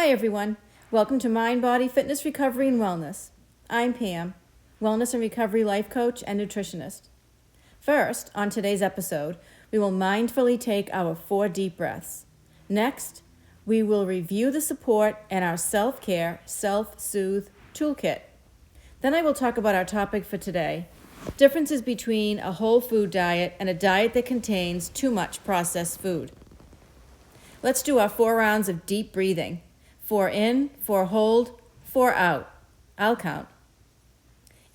Hi everyone, welcome to Mind, Body, Fitness, Recovery, and Wellness. I'm Pam, Wellness and Recovery Life Coach and Nutritionist. First, on today's episode, we will mindfully take our 4 deep breaths. Next, we will review the support and our self-care, self-soothe toolkit. Then I will talk about our topic for today, differences between a whole food diet and a diet that contains too much processed food. Let's do our 4 rounds of deep breathing. 4 in, 4 hold, 4 out. I'll count.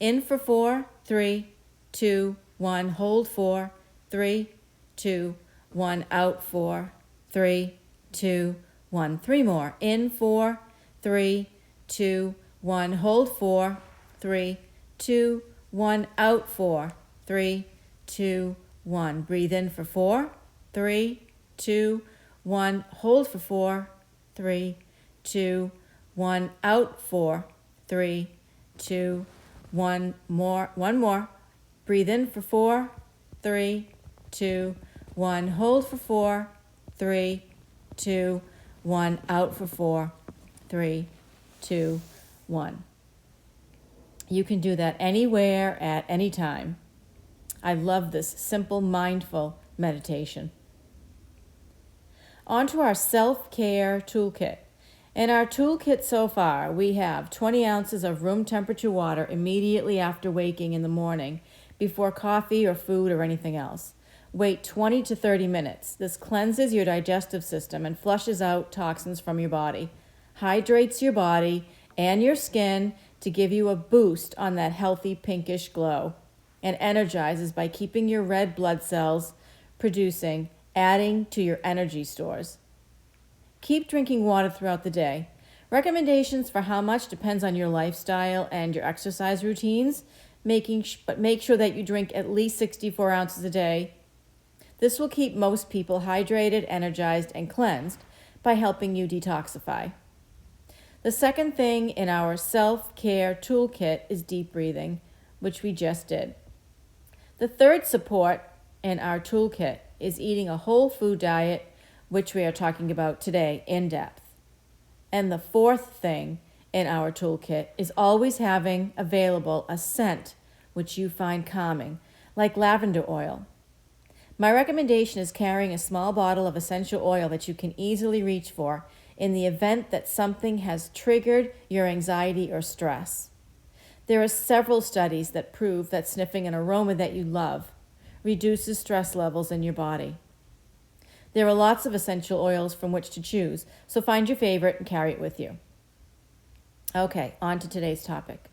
In for 4, 3, 2, 1. Hold 4, 3, 2, 1. Out 4, 3, 2, 1. 3 more. In 4, 3, 2, 1. Hold 4, 3, 2, 1. Out 4, 3, 2, 1. Breathe in for 4, 3, 2, 1. Hold for 4, 3, 2, 1. Out 4, 3, 2, 1 more. 1 more. Breathe in for 4, 3, 2, 1. Hold for 4, 3, 2, 1. Out for 4, 3, 2, 1. You can do that anywhere at any time. I love this simple, mindful meditation. On to our self-care toolkit. In our toolkit so far, we have 20 ounces of room temperature water immediately after waking in the morning, before coffee or food or anything else. Wait 20 to 30 minutes. This cleanses your digestive system and flushes out toxins from your body, hydrates your body and your skin to give you a boost on that healthy pinkish glow, and energizes by keeping your red blood cells producing, adding to your energy stores. Keep drinking water throughout the day. Recommendations for how much depends on your lifestyle and your exercise routines, but make sure that you drink at least 64 ounces a day. This will keep most people hydrated, energized, and cleansed by helping you detoxify. The second thing in our self-care toolkit is deep breathing, which we just did. The third support in our toolkit is eating a whole food diet, which we are talking about today in depth. And the fourth thing in our toolkit is always having available a scent which you find calming, like lavender oil. My recommendation is carrying a small bottle of essential oil that you can easily reach for in the event that something has triggered your anxiety or stress. There are several studies that prove that sniffing an aroma that you love reduces stress levels in your body. There are lots of essential oils from which to choose, so find your favorite and carry it with you. Okay, on to today's topic.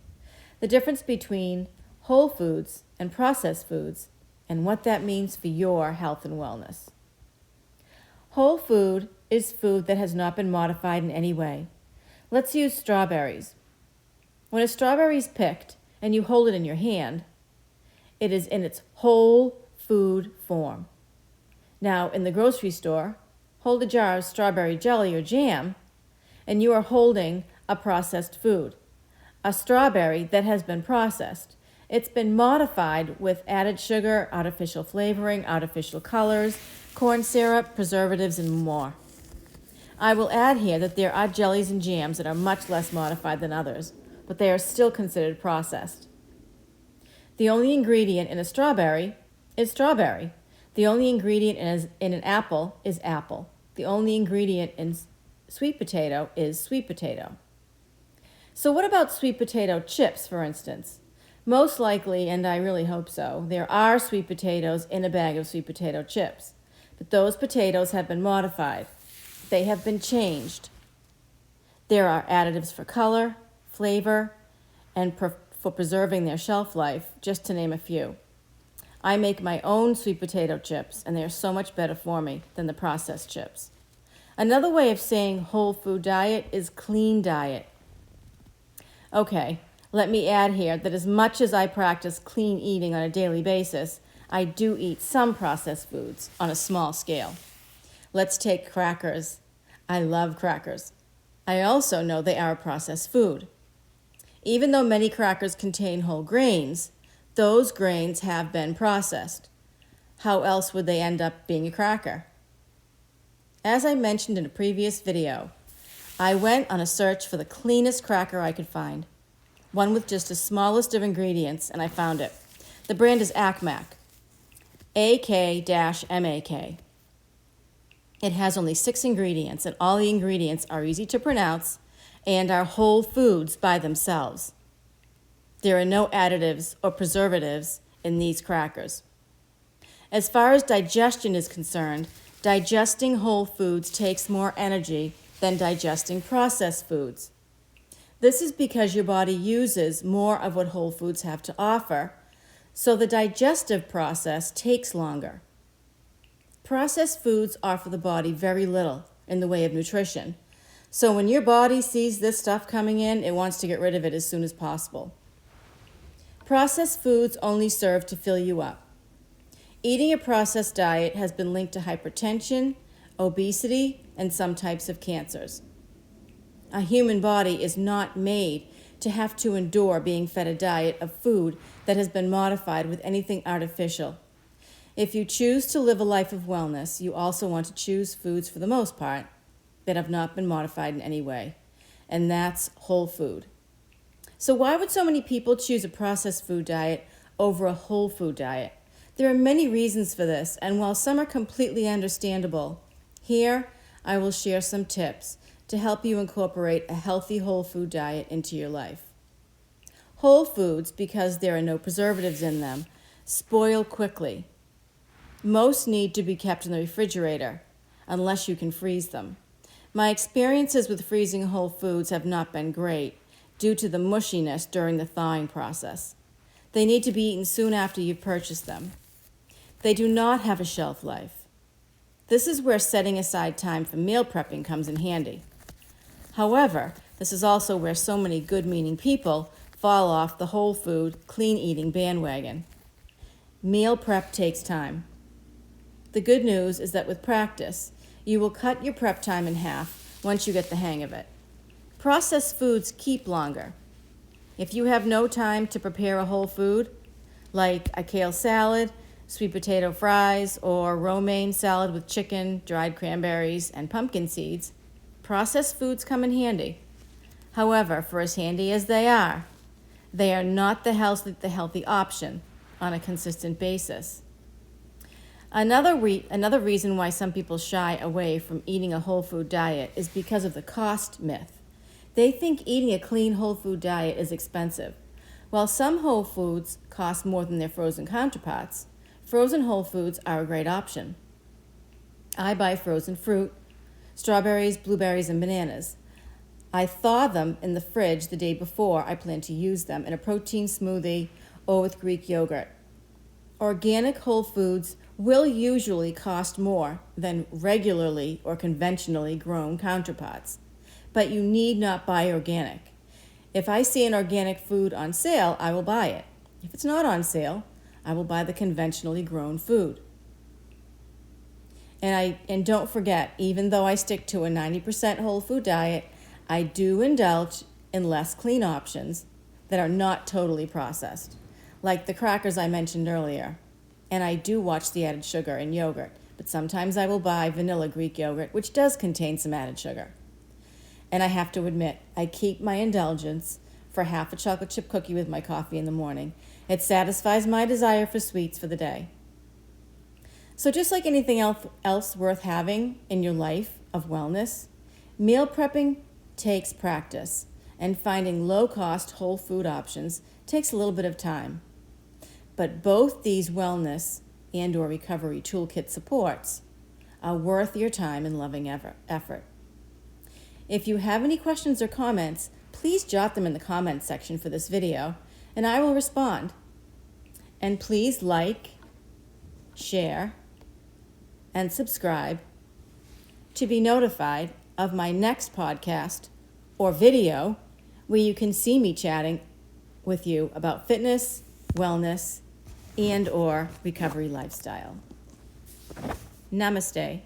The difference between whole foods and processed foods and what that means for your health and wellness. Whole food is food that has not been modified in any way. Let's use strawberries. When a strawberry is picked and you hold it in your hand, it is in its whole food form. Now, in the grocery store, hold a jar of strawberry jelly or jam, and you are holding a processed food. A strawberry that has been processed. It's been modified with added sugar, artificial flavoring, artificial colors, corn syrup, preservatives, and more. I will add here that there are jellies and jams that are much less modified than others, but they are still considered processed. The only ingredient in a strawberry is strawberry. The only ingredient in an apple is apple. The only ingredient in sweet potato is sweet potato. So what about sweet potato chips, for instance? Most likely, and I really hope so, there are sweet potatoes in a bag of sweet potato chips. But those potatoes have been modified. They have been changed. There are additives for color, flavor, and for preserving their shelf life, just to name a few. I make my own sweet potato chips, and they are so much better for me than the processed chips. Another way of saying whole food diet is clean diet. Okay, let me add here that as much as I practice clean eating on a daily basis, I do eat some processed foods on a small scale. Let's take crackers. I love crackers. I also know they are a processed food. Even though many crackers contain whole grains, those grains have been processed. How else would they end up being a cracker? As I mentioned in a previous video, I went on a search for the cleanest cracker I could find, one with just the smallest of ingredients, and I found it. The brand is AKMAK, AK-MAK. It has only 6 ingredients, and all the ingredients are easy to pronounce and are whole foods by themselves. There are no additives or preservatives in these crackers. As far as digestion is concerned, digesting whole foods takes more energy than digesting processed foods. This is because your body uses more of what whole foods have to offer, so the digestive process takes longer. Processed foods offer the body very little in the way of nutrition, so when your body sees this stuff coming in, it wants to get rid of it as soon as possible. Processed foods only serve to fill you up. Eating a processed diet has been linked to hypertension, obesity, and some types of cancers. A human body is not made to have to endure being fed a diet of food that has been modified with anything artificial. If you choose to live a life of wellness, you also want to choose foods, for the most part, that have not been modified in any way, and that's whole food. So why would so many people choose a processed food diet over a whole food diet? There are many reasons for this, and while some are completely understandable, here I will share some tips to help you incorporate a healthy whole food diet into your life. Whole foods, because there are no preservatives in them, spoil quickly. Most need to be kept in the refrigerator, unless you can freeze them. My experiences with freezing whole foods have not been great due to the mushiness during the thawing process. They need to be eaten soon after you've purchased them. They do not have a shelf life. This is where setting aside time for meal prepping comes in handy. However, this is also where so many good-meaning people fall off the whole food, clean-eating bandwagon. Meal prep takes time. The good news is that with practice, you will cut your prep time in half once you get the hang of it. Processed foods keep longer. If you have no time to prepare a whole food, like a kale salad, sweet potato fries, or romaine salad with chicken, dried cranberries, and pumpkin seeds, processed foods come in handy. However, for as handy as they are not the healthy option on a consistent basis. Another reason why some people shy away from eating a whole food diet is because of the cost myth. They think eating a clean whole food diet is expensive. While some whole foods cost more than their frozen counterparts, frozen whole foods are a great option. I buy frozen fruit, strawberries, blueberries, and bananas. I thaw them in the fridge the day before I plan to use them in a protein smoothie or with Greek yogurt. Organic whole foods will usually cost more than regularly or conventionally grown counterparts, but you need not buy organic. If I see an organic food on sale, I will buy it. If it's not on sale, I will buy the conventionally grown food. And don't forget, even though I stick to a 90% whole food diet, I do indulge in less clean options that are not totally processed, like the crackers I mentioned earlier. And I do watch the added sugar in yogurt, but sometimes I will buy vanilla Greek yogurt, which does contain some added sugar. And I have to admit, I keep my indulgence for half a chocolate chip cookie with my coffee in the morning. It satisfies my desire for sweets for the day. So just like anything else worth having in your life of wellness, meal prepping takes practice, and finding low-cost whole food options takes a little bit of time. But both these wellness and/or recovery toolkit supports are worth your time and loving effort. If you have any questions or comments, please jot them in the comments section for this video, and I will respond. And please like, share, and subscribe to be notified of my next podcast or video where you can see me chatting with you about fitness, wellness, and/or recovery lifestyle. Namaste.